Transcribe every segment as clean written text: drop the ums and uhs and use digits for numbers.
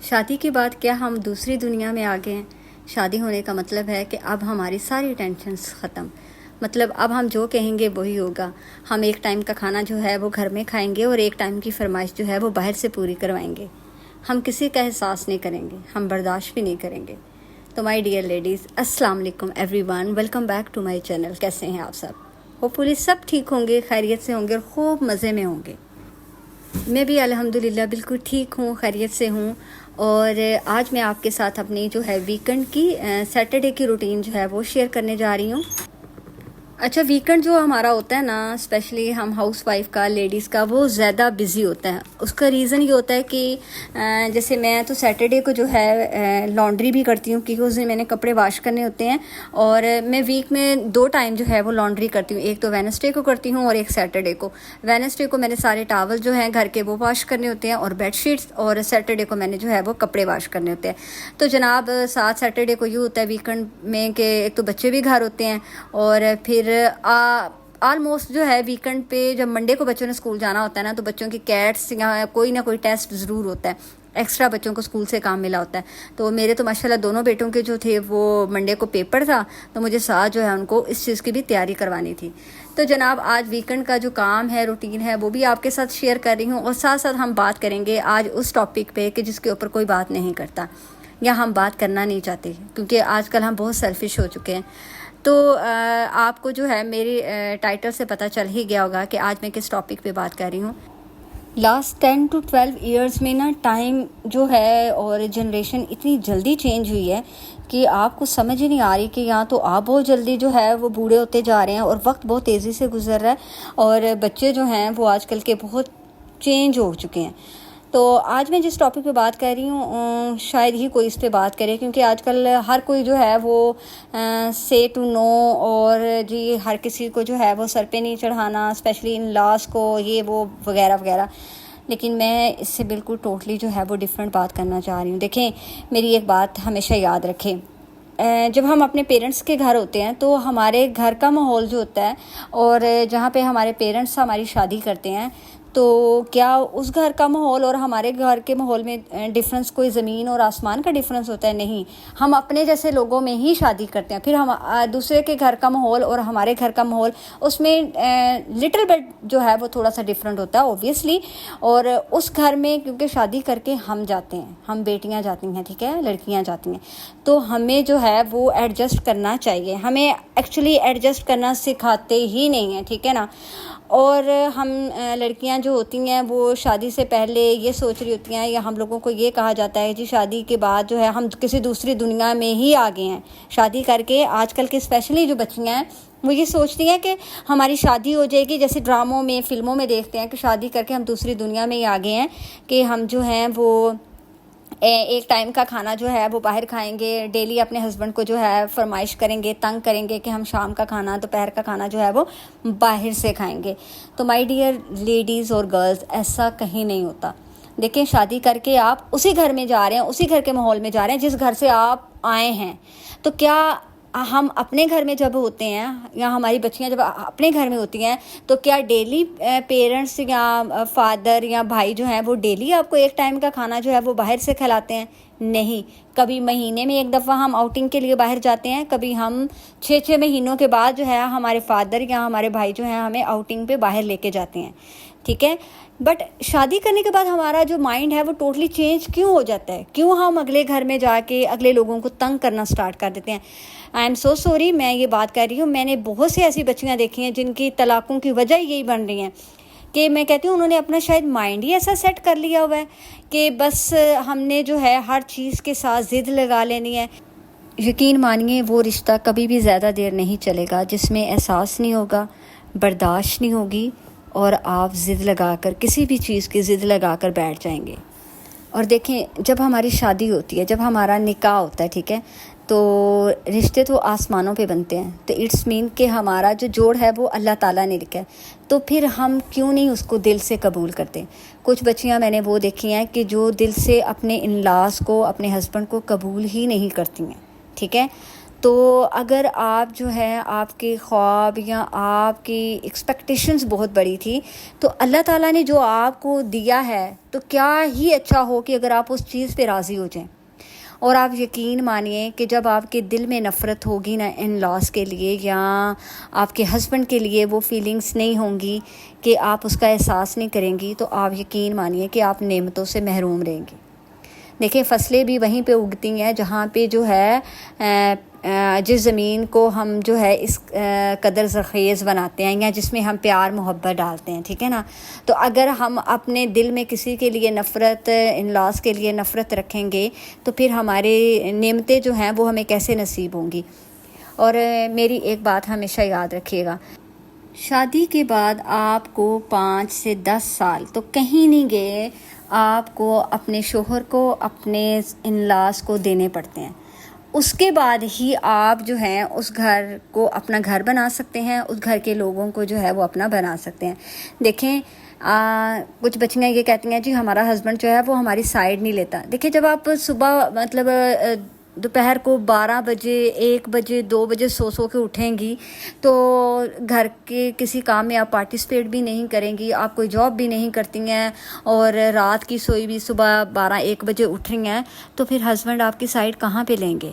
شادی کے بعد کیا ہم دوسری دنیا میں آ گئے ہیں؟ شادی ہونے کا مطلب ہے کہ اب ہماری ساری ٹینشنز ختم. مطلب اب ہم جو کہیں گے وہی ہوگا. ہم ایک ٹائم کا کھانا جو ہے وہ گھر میں کھائیں گے اور ایک ٹائم کی فرمائش جو ہے وہ باہر سے پوری کروائیں گے. ہم کسی کا احساس نہیں کریں گے، ہم برداشت بھی نہیں کریں گے. تو مائی ڈیئر لیڈیز، السلام علیکم everyone, welcome back to my channel. کیسے ہیں آپ سب؟ ہوپ فلی سب ٹھیک ہوں گے، خیریت سے ہوں گے اور خوب مزے میں ہوں گے. میں بھی الحمدللہ بالکل ٹھیک ہوں، خیریت سے ہوں. اور آج میں آپ کے ساتھ اپنی جو ہے ویکنڈ کی سیٹرڈے کی روٹین جو ہے وہ شیئر کرنے جا رہی ہوں. اچھا، ویکنڈ جو ہمارا ہوتا ہے نا، اسپیشلی ہم ہاؤس وائف کا، لیڈیز کا، وہ زیادہ بزی ہوتا ہے. اس کا ریزن یہ ہوتا ہے کہ جیسے میں تو سیٹرڈے کو جو ہے لانڈری بھی کرتی ہوں، کیونکہ اس دن میں نے کپڑے واش کرنے ہوتے ہیں. اور میں ویک میں 2 ٹائم جو ہے وہ لانڈری کرتی ہوں، ایک تو وینسڈے کو کرتی ہوں اور ایک سیٹرڈے کو. وینسڈے کو میں نے سارے ٹاول جو ہیں گھر کے وہ واش کرنے ہوتے ہیں اور بیڈ شیٹس، اور سیٹرڈے کو میں نے جو ہے وہ کپڑے واش کرنے ہوتے ہیں. تو جناب ساتھ سیٹرڈے کو یہ ہوتا ہے ویکنڈ میں کہ ایک تو بچے بھی گھر ہوتے ہیں، اور پھر آلموسٹ جو ہے ویکنڈ پہ جب منڈے کو بچوں نے اسکول جانا ہوتا ہے نا، تو بچوں کی کیٹس یا کوئی نہ کوئی ٹیسٹ ضرور ہوتا ہے. ایکسٹرا بچوں کو اسکول سے کام ملا ہوتا ہے. تو میرے تو ماشاءاللہ دونوں بیٹوں کے جو تھے وہ منڈے کو پیپر تھا، تو مجھے ساتھ جو ہے ان کو اس چیز کی بھی تیاری کروانی تھی. تو جناب آج ویکنڈ کا جو کام ہے، روٹین ہے، وہ بھی آپ کے ساتھ شیئر کر رہی ہوں. اور ساتھ ساتھ ہم بات کریں گے آج اس ٹاپک پہ کہ جس کے اوپر کوئی بات نہیں کرتا یا ہم بات کرنا نہیں چاہتے، کیونکہ آج کل ہم بہت سیلفش ہو چکے ہیں. تو آپ کو جو ہے میری ٹائٹل سے پتہ چل ہی گیا ہوگا کہ آج میں کس ٹاپک پہ بات کر رہی ہوں. لاسٹ 10 to 12 ایئرس میں نا ٹائم جو ہے اور جنریشن اتنی جلدی چینج ہوئی ہے کہ آپ کو سمجھ ہی نہیں آ رہی کہ یہاں تو آپ بہت جلدی جو ہے وہ بوڑھے ہوتے جا رہے ہیں اور وقت بہت تیزی سے گزر رہا ہے، اور بچے جو ہیں وہ آج کل کے بہت چینج ہو چکے ہیں. تو آج میں جس ٹاپک پہ بات کر رہی ہوں شاید ہی کوئی اس پہ بات کرے، کیونکہ آج کل ہر کوئی جو ہے وہ سے ٹو نو، اور جی ہر کسی کو جو ہے وہ سر پہ نہیں چڑھانا، اسپیشلی ان لاس کو، یہ وہ وغیرہ وغیرہ. لیکن میں اس سے بالکل ٹوٹلی جو ہے وہ ڈیفرنٹ بات کرنا چاہ رہی ہوں. دیکھیں، میری ایک بات ہمیشہ یاد رکھیں، جب ہم اپنے پیرنٹس کے گھر ہوتے ہیں تو ہمارے گھر کا ماحول جو ہوتا ہے، اور جہاں پہ ہمارے پیرنٹس ہماری شادی کرتے ہیں، تو کیا اس گھر کا ماحول اور ہمارے گھر کے ماحول میں ڈفرینس کوئی زمین اور آسمان کا ڈفرینس ہوتا ہے؟ نہیں. ہم اپنے جیسے لوگوں میں ہی شادی کرتے ہیں، پھر ہم دوسرے کے گھر کا ماحول اور ہمارے گھر کا ماحول، اس میں لٹل بٹ جو ہے وہ تھوڑا سا ڈفرینٹ ہوتا ہے اوبویسلی. اور اس گھر میں کیونکہ شادی کر کے ہم جاتے ہیں، ہم بیٹیاں جاتی ہیں، ٹھیک ہے، لڑکیاں جاتی ہیں، تو ہمیں جو ہے وہ ایڈجسٹ کرنا چاہیے. ہمیں ایکچولی ایڈجسٹ کرنا سکھاتے ہی نہیں ہیں، ٹھیک ہے نا. اور ہم لڑکیاں جو ہوتی ہیں وہ شادی سے پہلے یہ سوچ رہی ہوتی ہیں، یا ہم لوگوں کو یہ کہا جاتا ہے جی شادی کے بعد جو ہے ہم کسی دوسری دنیا میں ہی آ گئے ہیں. شادی کر کے آج کل کے اسپیشلی جو بچیاں ہیں وہ یہ سوچتی ہیں کہ ہماری شادی ہو جائے گی، جیسے ڈراموں میں، فلموں میں دیکھتے ہیں کہ شادی کر کے ہم دوسری دنیا میں ہی آ گئے ہیں، کہ ہم جو ہیں وہ ایک ٹائم کا کھانا جو ہے وہ باہر کھائیں گے، ڈیلی اپنے ہسبینڈ کو جو ہے فرمائش کریں گے، تنگ کریں گے کہ ہم شام کا کھانا، دوپہر کا کھانا جو ہے وہ باہر سے کھائیں گے. تو مائی ڈیئر لیڈیز اور گرلز، ایسا کہیں نہیں ہوتا. دیکھیں، شادی کر کے آپ اسی گھر میں جا رہے ہیں، اسی گھر کے ماحول میں جا رہے ہیں جس گھر سے آپ آئے ہیں. تو کیا ہم اپنے گھر میں جب ہوتے ہیں، یا ہماری بچیاں جب اپنے گھر میں ہوتی ہیں، تو کیا ڈیلی پیرنٹس یا فادر یا بھائی جو ہیں وہ ڈیلی آپ کو ایک ٹائم کا کھانا جو ہے وہ باہر سے کھلاتے ہیں؟ نہیں. کبھی مہینے میں ایک دفعہ ہم آؤٹنگ کے لیے باہر جاتے ہیں، کبھی ہم 6 مہینوں کے بعد جو ہے ہمارے فادر یا ہمارے بھائی جو ہیں ہمیں آؤٹنگ پہ باہر لے کے جاتے ہیں، ٹھیک ہے. بٹ شادی کرنے کے بعد ہمارا جو مائنڈ ہے وہ ٹوٹلی چینج کیوں ہو جاتا ہے؟ کیوں ہم اگلے گھر میں جا کے اگلے لوگوں کو تنگ کرنا سٹارٹ کر دیتے ہیں؟ آئی ایم سو سوری، میں یہ بات کر رہی ہوں، میں نے بہت سی ایسی بچیاں دیکھی ہیں جن کی طلاقوں کی وجہ یہی بن رہی ہیں کہ میں کہتی ہوں انہوں نے اپنا شاید مائنڈ ہی ایسا سیٹ کر لیا ہوا ہے کہ بس ہم نے جو ہے ہر چیز کے ساتھ ضد لگا لینی ہے. یقین مانیے وہ رشتہ کبھی بھی زیادہ دیر نہیں چلے گا جس میں احساس نہیں ہوگا، برداشت نہیں ہوگی، اور آپ ضد لگا کر، کسی بھی چیز کی ضد لگا کر بیٹھ جائیں گے. اور دیکھیں، جب ہماری شادی ہوتی ہے، جب ہمارا نکاح ہوتا ہے، ٹھیک ہے، تو رشتے تو آسمانوں پہ بنتے ہیں، تو اٹس مین کہ ہمارا جو جوڑ ہے وہ اللہ تعالیٰ نے لکھا ہے. تو پھر ہم کیوں نہیں اس کو دل سے قبول کرتے؟ کچھ بچیاں میں نے وہ دیکھی ہیں کہ جو دل سے اپنے ان لاس کو، اپنے ہسبینڈ کو قبول ہی نہیں کرتی ہیں، ٹھیک ہے. تو اگر آپ جو ہے آپ کے خواب یا آپ کی ایکسپیکٹیشنز بہت بڑی تھی، تو اللہ تعالیٰ نے جو آپ کو دیا ہے تو کیا ہی اچھا ہو کہ اگر آپ اس چیز پہ راضی ہو جائیں. اور آپ یقین مانیے کہ جب آپ کے دل میں نفرت ہوگی نا ان لاس کے لیے یا آپ کے ہسبینڈ کے لیے وہ فیلنگز نہیں ہوں گی کہ آپ اس کا احساس نہیں کریں گی، تو آپ یقین مانیے کہ آپ نعمتوں سے محروم رہیں گی. دیکھیں فصلیں بھی وہیں پہ اگتی ہیں جہاں پہ جو ہے جس زمین کو ہم جو ہے اس قدر زرخیز بناتے ہیں یا جس میں ہم پیار محبت ڈالتے ہیں، ٹھیک ہے نا. تو اگر ہم اپنے دل میں کسی کے لیے نفرت، ان لاس کے لیے نفرت رکھیں گے تو پھر ہمارے نعمتیں جو ہیں وہ ہمیں کیسے نصیب ہوں گی. اور میری ایک بات ہمیشہ یاد رکھیے گا، شادی کے بعد آپ کو 5 سے 10 سال تو کہیں نہیں گئے آپ کو اپنے شوہر کو، اپنے ان لاس کو دینے پڑتے ہیں. اس کے بعد ہی آپ جو ہیں اس گھر کو اپنا گھر بنا سکتے ہیں، اس گھر کے لوگوں کو جو ہے وہ اپنا بنا سکتے ہیں. دیکھیں کچھ بچیاں یہ کہتی ہیں جی ہمارا ہسبینڈ جو ہے وہ ہماری سائیڈ نہیں لیتا. دیکھیں جب آپ صبح مطلب دوپہر کو 12 بجے 1 بجے 2 بجے سو کے اٹھیں گی تو گھر کے کسی کام میں آپ پارٹیسپیٹ بھی نہیں کریں گی، آپ کوئی جاب بھی نہیں کرتی ہیں اور رات کی سوئی بھی صبح 12-1 بجے اٹھ رہی ہیں، تو پھر ہسبینڈ آپ کی سائیڈ کہاں پہ لیں گے؟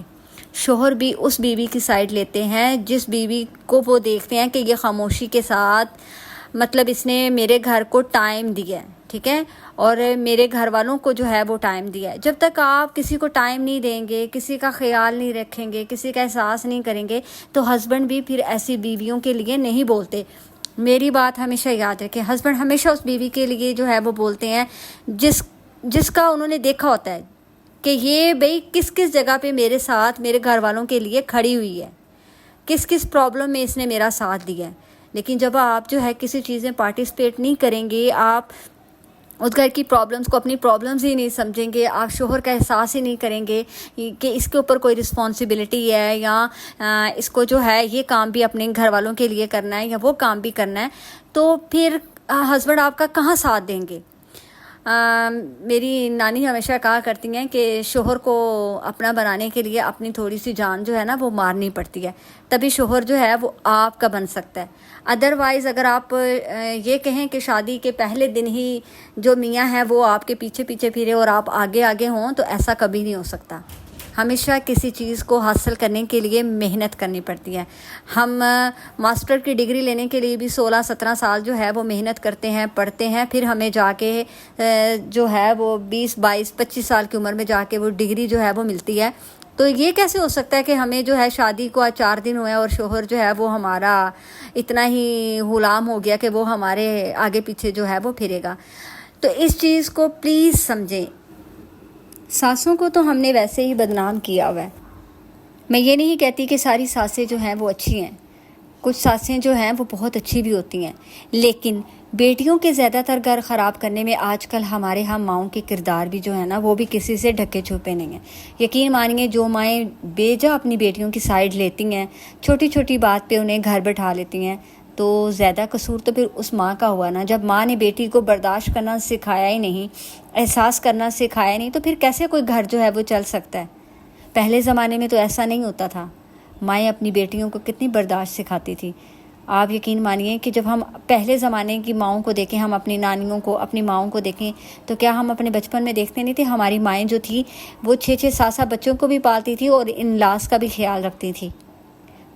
شوہر بھی اس بیوی کی سائیڈ لیتے ہیں جس بیوی کو وہ دیکھتے ہیں کہ یہ خاموشی کے ساتھ مطلب اس نے میرے گھر کو ٹائم دیا ہے، ٹھیک ہے، اور میرے گھر والوں کو جو ہے وہ ٹائم دیا ہے. جب تک آپ کسی کو ٹائم نہیں دیں گے، کسی کا خیال نہیں رکھیں گے، کسی کا احساس نہیں کریں گے، تو ہسبینڈ بھی پھر ایسی بیویوں کے لیے نہیں بولتے. میری بات ہمیشہ یاد رکھیں، ہسبینڈ ہمیشہ اس بیوی کے لیے جو ہے وہ بولتے ہیں جس کا انہوں نے دیکھا ہوتا ہے کہ یہ بھئی کس کس جگہ پہ میرے ساتھ میرے گھر والوں کے لیے کھڑی ہوئی ہے، کس کس پرابلم میں اس نے میرا ساتھ دیا ہے. لیکن جب آپ جو ہے کسی چیز میں پارٹیسپیٹ نہیں کریں گے، آپ اس گھر کی پرابلمس کو اپنی پرابلمس ہی نہیں سمجھیں گے، آپ شوہر کا احساس ہی نہیں کریں گے کہ اس کے اوپر کوئی رسپانسبلٹی ہے یا اس کو جو ہے یہ کام بھی اپنے گھر والوں کے لیے کرنا ہے یا وہ کام بھی کرنا ہے، تو پھر ہسبینڈ آپ کا کہاں ساتھ دیں گے. میری نانی ہمیشہ کہا کرتی ہیں کہ شوہر کو اپنا بنانے کے لیے اپنی تھوڑی سی جان جو ہے نا وہ مارنی پڑتی ہے، تبھی شوہر جو ہے وہ آپ کا بن سکتا ہے. ادروائز اگر آپ یہ کہیں کہ شادی کے پہلے دن ہی جو میاں ہے وہ آپ کے پیچھے پیچھے پھرے اور آپ آگے آگے ہوں، تو ایسا کبھی نہیں ہو سکتا. ہمیشہ کسی چیز کو حاصل کرنے کے لیے محنت کرنی پڑتی ہے. ہم ماسٹر کی ڈگری لینے کے لیے بھی 16-17 سال جو ہے وہ محنت کرتے ہیں، پڑھتے ہیں، پھر ہمیں جا کے جو ہے وہ 20-22-25 سال کی عمر میں جا کے وہ ڈگری جو ہے وہ ملتی ہے. تو یہ کیسے ہو سکتا ہے کہ ہمیں جو ہے شادی کو 4 دن ہوئے اور شوہر جو ہے وہ ہمارا اتنا ہی غلام ہو گیا کہ وہ ہمارے آگے پیچھے جو ہے وہ پھرے گا. تو اس چیز کو پلیز سمجھیں. ساسوں کو تو ہم نے ویسے ہی بدنام کیا ہوا ہے. میں یہ نہیں کہتی کہ ساری ساسیں جو ہیں وہ اچھی ہیں، کچھ ساسیں جو ہیں وہ بہت اچھی بھی ہوتی ہیں، لیکن بیٹیوں کے زیادہ تر گھر خراب کرنے میں آج کل ہمارے ہاں ماؤں کے کردار بھی جو ہے نا وہ بھی کسی سے ڈھکے چھپے نہیں ہیں. یقین مانیے جو مائیں بے جا اپنی بیٹیوں کی سائیڈ لیتی ہیں، چھوٹی چھوٹی بات پہ انہیں گھر بٹھا لیتی ہیں، تو زیادہ قصور تو پھر اس ماں کا ہوا نا. جب ماں نے بیٹی کو برداشت کرنا سکھایا ہی نہیں، احساس کرنا سکھایا نہیں، تو پھر کیسے کوئی گھر جو ہے وہ چل سکتا ہے. پہلے زمانے میں تو ایسا نہیں ہوتا تھا. مائیں اپنی بیٹیوں کو کتنی برداشت سکھاتی تھی. آپ یقین مانیے کہ جب ہم پہلے زمانے کی ماؤں کو دیکھیں، ہم اپنی نانیوں کو، اپنی ماؤں کو دیکھیں، تو کیا ہم اپنے بچپن میں دیکھتے نہیں تھے ہماری مائیں جو تھی وہ 6-7 بچوں کو بھی پالتی تھی اور ان لاس کا بھی خیال رکھتی تھی.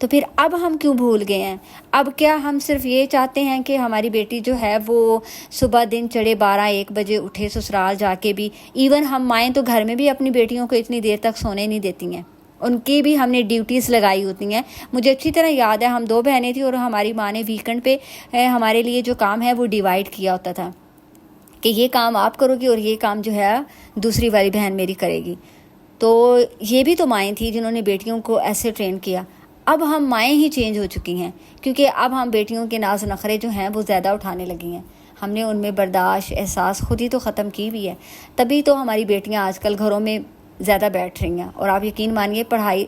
تو پھر اب ہم کیوں بھول گئے ہیں؟ اب کیا ہم صرف یہ چاہتے ہیں کہ ہماری بیٹی جو ہے وہ صبح دن چڑھے 12-1 بجے اٹھے سسرال جا کے بھی؟ ایون ہم مائیں تو گھر میں بھی اپنی بیٹیوں کو اتنی دیر تک سونے نہیں دیتی ہیں، ان کی بھی ہم نے ڈیوٹیز لگائی ہوتی ہیں. مجھے اچھی طرح یاد ہے ہم 2 بہنیں تھیں اور ہماری ماں نے ویکنڈ پہ ہمارے لیے جو کام ہے وہ ڈیوائڈ کیا ہوتا تھا کہ یہ کام آپ کرو گی اور یہ کام جو ہے دوسری والی بہن میری کرے گی. تو یہ بھی تو مائیں تھیں جنہوں نے بیٹیوں کو ایسے ٹرین کیا. اب ہم مائیں ہی چینج ہو چکی ہیں کیونکہ اب ہم بیٹیوں کے ناز نخرے جو ہیں وہ زیادہ اٹھانے لگی ہیں. ہم نے ان میں برداشت احساس خود ہی تو ختم کی بھی ہے. تبھی تو ہماری بیٹیاں آج کل گھروں میں زیادہ بیٹھ رہی ہیں. اور آپ یقین مانیے پڑھائی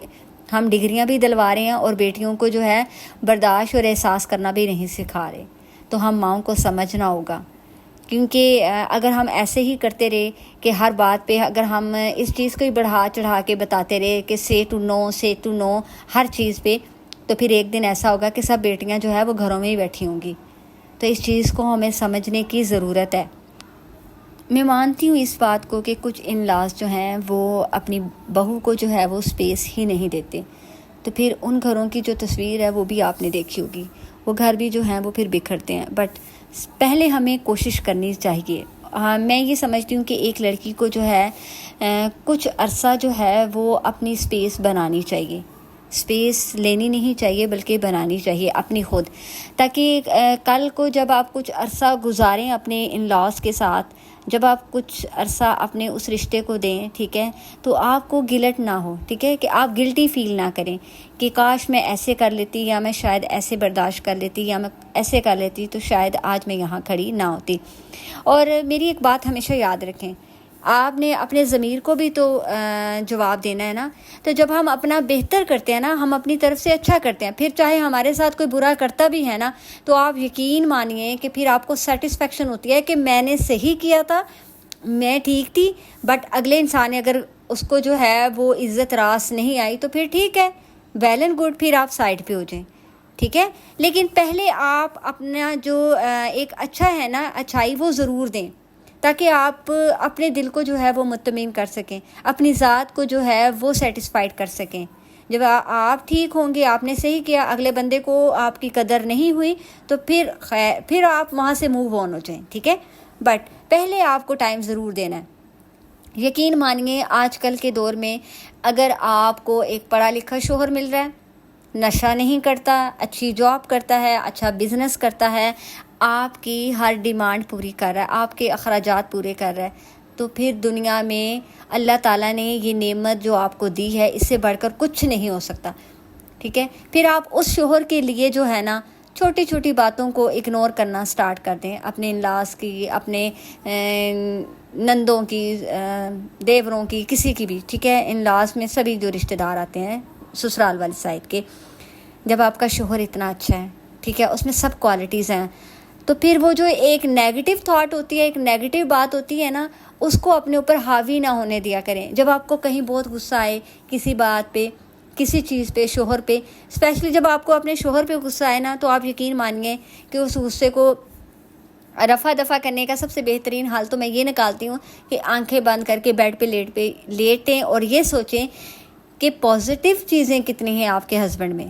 ہم ڈگریاں بھی دلوا رہے ہیں اور بیٹیوں کو جو ہے برداشت اور احساس کرنا بھی نہیں سکھا رہے. تو ہم ماؤں کو سمجھنا ہوگا کیونکہ اگر ہم ایسے ہی کرتے رہے کہ ہر بات پہ اگر ہم اس چیز کو ہی بڑھا چڑھا کے بتاتے رہے کہ سے ٹو نو ہر چیز پہ، تو پھر ایک دن ایسا ہوگا کہ سب بیٹیاں جو ہے وہ گھروں میں ہی بیٹھی ہوں گی۔ تو اس چیز کو ہمیں سمجھنے کی ضرورت ہے۔ میں مانتی ہوں اس بات کو کہ کچھ ان لاز جو ہیں وہ اپنی بہو کو جو ہے وہ اسپیس ہی نہیں دیتے، تو پھر ان گھروں کی جو تصویر ہے وہ بھی آپ نے دیکھی ہوگی، وہ گھر بھی جو ہیں وہ پھر بکھرتے ہیں۔ بٹ پہلے ہمیں کوشش کرنی چاہیے۔ میں یہ سمجھتی ہوں کہ ایک لڑکی کو جو ہے کچھ عرصہ جو ہے وہ اپنی اسپیس بنانی چاہیے، اسپیس لینی نہیں چاہیے بلکہ بنانی چاہیے اپنی خود، تاکہ کل کو جب آپ کچھ عرصہ گزاریں اپنے ان لاز کے ساتھ، جب آپ کچھ عرصہ اپنے اس رشتے کو دیں، ٹھیک ہے، تو آپ کو گلٹ نہ ہو، ٹھیک ہے، کہ آپ گلٹی فیل نہ کریں کہ کاش میں ایسے کر لیتی، یا میں شاید ایسے برداشت کر لیتی، یا میں ایسے کر لیتی تو شاید آج میں یہاں کھڑی نہ ہوتی۔ اور میری ایک بات ہمیشہ یاد رکھیں، آپ نے اپنے ضمیر کو بھی تو جواب دینا ہے نا۔ تو جب ہم اپنا بہتر کرتے ہیں نا، ہم اپنی طرف سے اچھا کرتے ہیں، پھر چاہے ہمارے ساتھ کوئی برا کرتا بھی ہے نا، تو آپ یقین مانیے کہ پھر آپ کو سیٹسفیکشن ہوتی ہے کہ میں نے صحیح کیا تھا، میں ٹھیک تھی، بٹ اگلے انسان نے اگر اس کو جو ہے وہ عزت راس نہیں آئی تو پھر ٹھیک ہے، ویل اینڈ گڈ، پھر آپ سائڈ پہ ہو جائیں، ٹھیک ہے۔ لیکن پہلے آپ اپنا جو ایک اچھا ہے نا، اچھائی وہ ضرور دیں، تاکہ آپ اپنے دل کو جو ہے وہ مطمئن کر سکیں، اپنی ذات کو جو ہے وہ سیٹسفائیڈ کر سکیں۔ جب آپ ٹھیک ہوں گے، آپ نے صحیح کیا، اگلے بندے کو آپ کی قدر نہیں ہوئی تو پھر آپ وہاں سے موو آن ہو جائیں، ٹھیک ہے۔ بٹ پہلے آپ کو ٹائم ضرور دینا ہے۔ یقین مانیے آج کل کے دور میں اگر آپ کو ایک پڑھا لکھا شوہر مل رہا ہے، نشہ نہیں کرتا، اچھی جاب کرتا ہے، اچھا بزنس کرتا ہے، آپ کی ہر ڈیمانڈ پوری کر رہا ہے، آپ کے اخراجات پورے کر رہا ہے، تو پھر دنیا میں اللہ تعالیٰ نے یہ نعمت جو آپ کو دی ہے، اس سے بڑھ کر کچھ نہیں ہو سکتا، ٹھیک ہے۔ پھر آپ اس شوہر کے لیے جو ہے نا چھوٹی چھوٹی باتوں کو اگنور کرنا سٹارٹ کر دیں، اپنے انلاس کی، اپنے نندوں کی، دیوروں کی، کسی کی بھی، ٹھیک ہے۔ انلاس میں سبھی جو رشتہ دار آتے ہیں سسرال والی سائڈ کے، جب آپ کا شوہر اتنا اچھا ہے، ٹھیک ہے، اس میں سب کوالٹیز ہیں، تو پھر وہ جو ایک نیگیٹو تھاٹ ہوتی ہے، ایک نیگیٹو بات ہوتی ہے نا، اس کو اپنے اوپر حاوی نہ ہونے دیا کریں۔ جب آپ کو کہیں بہت غصہ آئے کسی بات پہ، کسی چیز پہ، شوہر پہ، اسپیشلی جب آپ کو اپنے شوہر پہ غصہ آئے نا، تو آپ یقین مانیے کہ اس غصے کو رفع دفع کرنے کا سب سے بہترین حال تو میں یہ نکالتی ہوں کہ آنکھیں بند کر کے بیڈ پہ لیٹیں اور یہ سوچیں کہ پازیٹیو چیزیں کتنی ہیں آپ کے ہسبینڈ میں،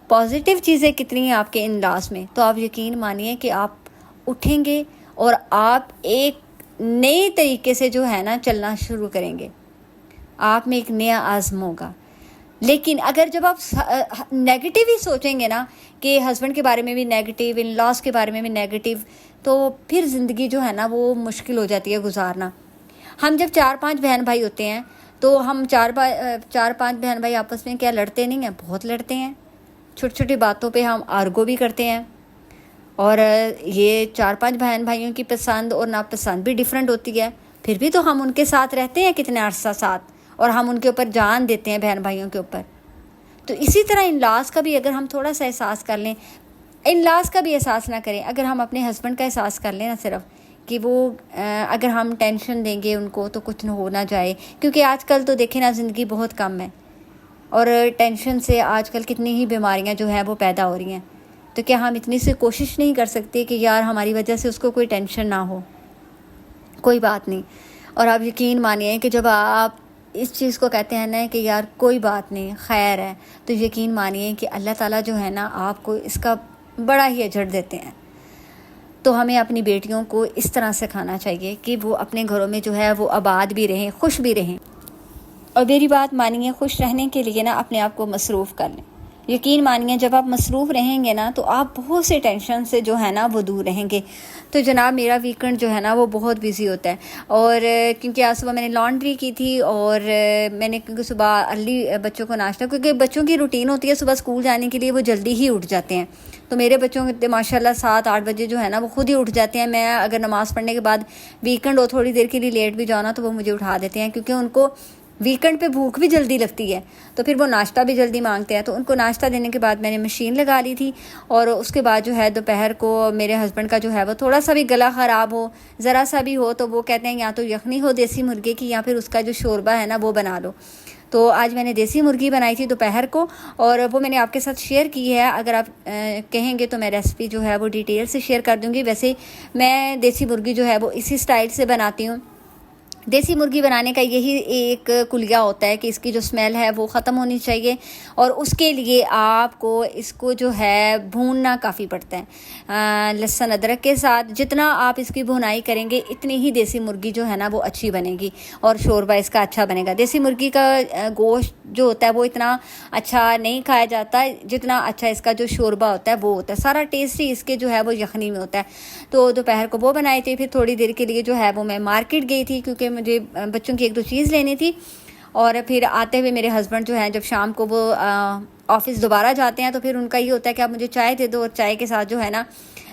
پازیٹیو چیزیں کتنی ہیں آپ کے ان لاس میں، تو آپ یقین مانیے کہ آپ اٹھیں گے اور آپ ایک نئے طریقے سے جو ہے نا چلنا شروع کریں گے، آپ میں ایک نیا عزم ہوگا۔ لیکن اگر جب آپ نیگیٹو ہی سوچیں گے نا کہ ہسبینڈ کے بارے میں بھی نیگیٹو، ان لاس کے بارے میں بھی نیگیٹو، تو پھر زندگی جو ہے نا وہ مشکل ہو جاتی ہے گزارنا۔ ہم جب 4-5 بہن بھائی ہوتے ہیں تو ہم 4-5 بہن بھائی آپس میں کیا لڑتے نہیں ہیں؟ بہت لڑتے ہیں، چھوٹی چھوٹی باتوں پہ ہم آرگو بھی کرتے ہیں، اور یہ 4-5 بہن بھائیوں کی پسند اور ناپسند بھی ڈیفرنٹ ہوتی ہے، پھر بھی تو ہم ان کے ساتھ رہتے ہیں کتنے عرصہ ساتھ، اور ہم ان کے اوپر جان دیتے ہیں بہن بھائیوں کے اوپر۔ تو اسی طرح ان لاس کا بھی اگر ہم تھوڑا سا احساس کر لیں، ان لاس کا بھی احساس نہ کریں، اگر ہم اپنے ہسبینڈ کا احساس کر لیں نا صرف، کہ وہ اگر ہم ٹینشن دیں گے ان کو تو کچھ نہ ہو نہ جائے، کیونکہ آج کل تو دیکھیں نا زندگی بہت کم ہے، اور ٹینشن سے آج کل کتنی ہی بیماریاں جو ہیں وہ پیدا ہو رہی ہیں، تو کیا ہم اتنی سی کوشش نہیں کر سکتے کہ یار ہماری وجہ سے اس کو کوئی ٹینشن نہ ہو؟ کوئی بات نہیں۔ اور آپ یقین مانیے کہ جب آپ اس چیز کو کہتے ہیں نا کہ یار کوئی بات نہیں، خیر ہے، تو یقین مانیے کہ اللہ تعالیٰ جو ہے نا آپ کو اس کا بڑا ہی اجر دیتے ہیں۔ تو ہمیں اپنی بیٹیوں کو اس طرح سکھانا چاہیے کہ وہ اپنے گھروں میں جو ہے وہ آباد بھی رہیں، خوش بھی رہیں، اور میری بات مانیے، خوش رہنے کے لیے نا اپنے آپ کو مصروف کر لیں۔ یقین مانیے جب آپ مصروف رہیں گے نا تو آپ بہت سے ٹینشن سے جو ہے نا وہ دور رہیں گے۔ تو جناب میرا ویکنڈ جو ہے نا وہ بہت بیزی ہوتا ہے، اور کیونکہ آج صبح میں نے لانڈری کی تھی، اور میں نے کیونکہ صبح ارلی بچوں کو ناشتہ، کیونکہ بچوں کی روٹین ہوتی ہے صبح اسکول جانے کے لیے وہ جلدی ہی اٹھ جاتے ہیں، تو میرے بچوں کے ماشاء اللہ 7-8 بجے جو ہے نا وہ خود ہی اٹھ جاتے ہیں۔ میں اگر نماز پڑھنے کے بعد ویکنڈ ہو تھوڑی دیر کے لیے لیٹ بھی جاؤ نا تو وہ مجھے اٹھا دیتے ہیں، کیونکہ ان کو ویکنڈ پہ بھوک بھی جلدی لگتی ہے تو پھر وہ ناشتہ بھی جلدی مانگتے ہیں. تو ان کو ناشتہ دینے کے بعد میں نے مشین لگا لی تھی, اور اس کے بعد جو ہے دوپہر کو میرے ہسبینڈ کا جو ہے وہ تھوڑا سا بھی گلا خراب ہو, ذرا سا بھی ہو, تو وہ کہتے ہیں یا تو یخنی ہو دیسی مرغے کی یا پھر اس کا جو شوربہ ہے نا وہ بنا لو. تو آج میں نے دیسی مرغی بنائی تھی دوپہر کو, اور وہ میں نے آپ کے ساتھ شیئر کی ہے. اگر آپ کہیں گے تو میں ریسپی جو ہے وہ ڈیٹیل سے شیئر کر دوں گی. ویسے میں دیسی مرغی جو ہے وہ اسی سٹائل سے بناتی ہوں. دیسی مرغی بنانے کا یہی ایک کلیہ ہوتا ہے کہ اس کی جو اسمیل ہے وہ ختم ہونی چاہیے, اور اس کے لیے آپ کو اس کو جو ہے بھوننا کافی پڑتا ہے لہسن ادرک کے ساتھ. جتنا آپ اس کی بھونائی کریں گے اتنی ہی دیسی مرغی جو ہے نا وہ اچھی بنے گی, اور شوربہ اس کا اچھا بنے گا. دیسی مرغی کا گوشت جو ہوتا ہے وہ اتنا اچھا نہیں کھایا جاتا جتنا اچھا اس کا جو شوربہ ہوتا ہے وہ ہوتا ہے. سارا ٹیسٹ ہی اس کے جو ہے وہ یخنی میں ہوتا ہے. تو دوپہر کو وہ بنائی تھی. پھر تھوڑی دیر کے لیے جو ہے وہ میں مارکیٹ گئی تھی, کیونکہ مجھے بچوں کی ایک دو چیز لینی تھی. اور پھر آتے ہوئے میرے ہسبینڈ جو ہیں جب شام کو وہ آفس دوبارہ جاتے ہیں تو پھر ان کا یہ ہوتا ہے کہ آپ مجھے چائے دے دو, اور چائے کے ساتھ جو ہے نا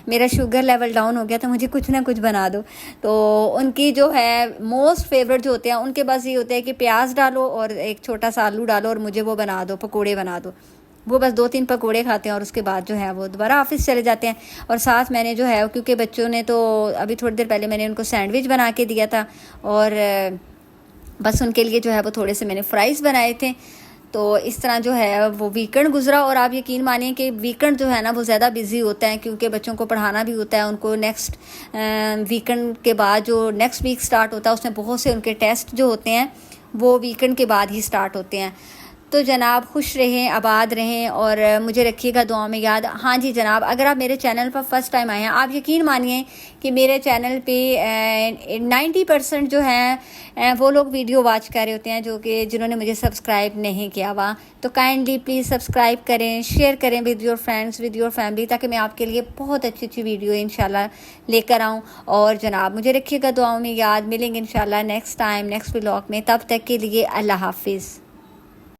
میرا شوگر لیول ڈاؤن ہو گیا تو مجھے کچھ نہ کچھ بنا دو. تو ان کی جو ہے موسٹ فیوریٹ جو ہوتے ہیں ان کے پاس یہ ہوتا ہے کہ پیاز ڈالو اور ایک چھوٹا سا آلو ڈالو اور مجھے وہ بنا دو, پکوڑے بنا دو. وہ بس 2-3 پکوڑے کھاتے ہیں اور اس کے بعد جو ہے وہ دوبارہ آفس چلے جاتے ہیں. اور ساتھ میں نے جو ہے کیونکہ بچوں نے تو ابھی تھوڑی دیر پہلے میں نے ان کو سینڈوچ بنا کے دیا تھا, اور بس ان کے لیے جو ہے وہ تھوڑے سے میں نے فرائز بنائے تھے. تو اس طرح جو ہے وہ ویکنڈ گزرا. اور آپ یقین مانیں کہ ویکنڈ جو ہے نا وہ زیادہ بزی ہوتا ہے, کیونکہ بچوں کو پڑھانا بھی ہوتا ہے. ان کو نیکسٹ ویکنڈ کے بعد جو نیکسٹ ویک سٹارٹ ہوتا ہے اس میں بہت سے ان کے ٹیسٹ جو ہوتے ہیں وہ ویکنڈ کے بعد ہی سٹارٹ ہوتے ہیں. تو جناب خوش رہیں, آباد رہیں, اور مجھے رکھیے گا دعاؤں میں یاد. ہاں جی جناب, اگر آپ میرے چینل پر فرسٹ ٹائم آئے ہیں, آپ یقین مانیے کہ میرے چینل پہ 90% جو ہیں وہ لوگ ویڈیو واچ کر رہے ہوتے ہیں جنہوں نے مجھے سبسکرائب نہیں کیا ہوا. تو کائنڈلی پلیز سبسکرائب کریں, شیئر کریں with your friends, with your family, تاکہ میں آپ کے لیے بہت اچھی اچھی ویڈیو انشاءاللہ لے کر آؤں. اور جناب مجھے رکھیے گا دعاؤں میں یاد. ملیں گے انشاءاللہ نیکسٹ ٹائم نیکسٹ ولاگ میں. تب تک کے لیے اللہ حافظ.